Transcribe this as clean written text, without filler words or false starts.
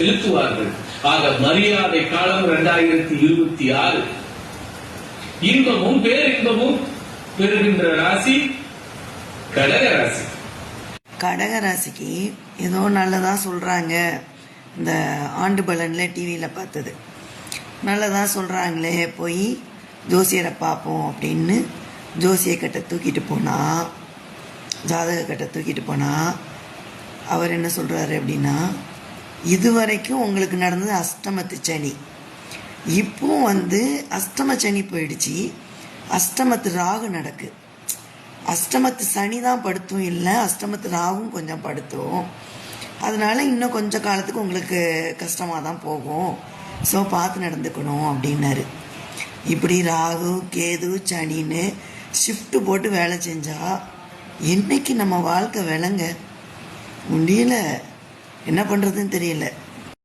செலுத்துவார்கள். ஆக மரியாதை காலம் 2026. இன்பமும் பேரின்பமும் பெறுகின்ற ராசி கடக ராசி. கடக ராசிக்கு ஏதோ நல்லதா சொல்றாங்க. இந்த ஆண்டு பலன்ல டிவியில் பார்த்தது நல்லதா சொல்றாங்களே, போய் ஜோசியரை பார்ப்போம் அப்படின்னு ஜோசிய கட்டை தூக்கிட்டு போனா, ஜாதக கட்டை தூக்கிட்டு போனா, அவர் என்ன சொல்றாரு அப்படின்னா, இதுவரைக்கும் உங்களுக்கு நடந்தது அஷ்டமத்து சனி, இப்போ அஷ்டம சனி போயிடுச்சு, அஷ்டமத்து ராகு நடக்கு. அஷ்டமத்து சனி தான் படுத்தும், இல்லை அஷ்டமத்து ராகும் கொஞ்சம் படுத்தும். அதனால இன்னும் கொஞ்சம் காலத்துக்கு உங்களுக்கு கஷ்டமாக தான் போகும். ஸோ பார்த்து நடந்துக்கணும் அப்படின்னாரு. இப்படி ராகு கேது சனின்னு ஷிஃப்ட்டு போட்டு வேலை செஞ்சால் என்னைக்கு நம்ம வாழ்க்கை விளங்க முடியல, என்ன பண்ணுறதுன்னு தெரியல.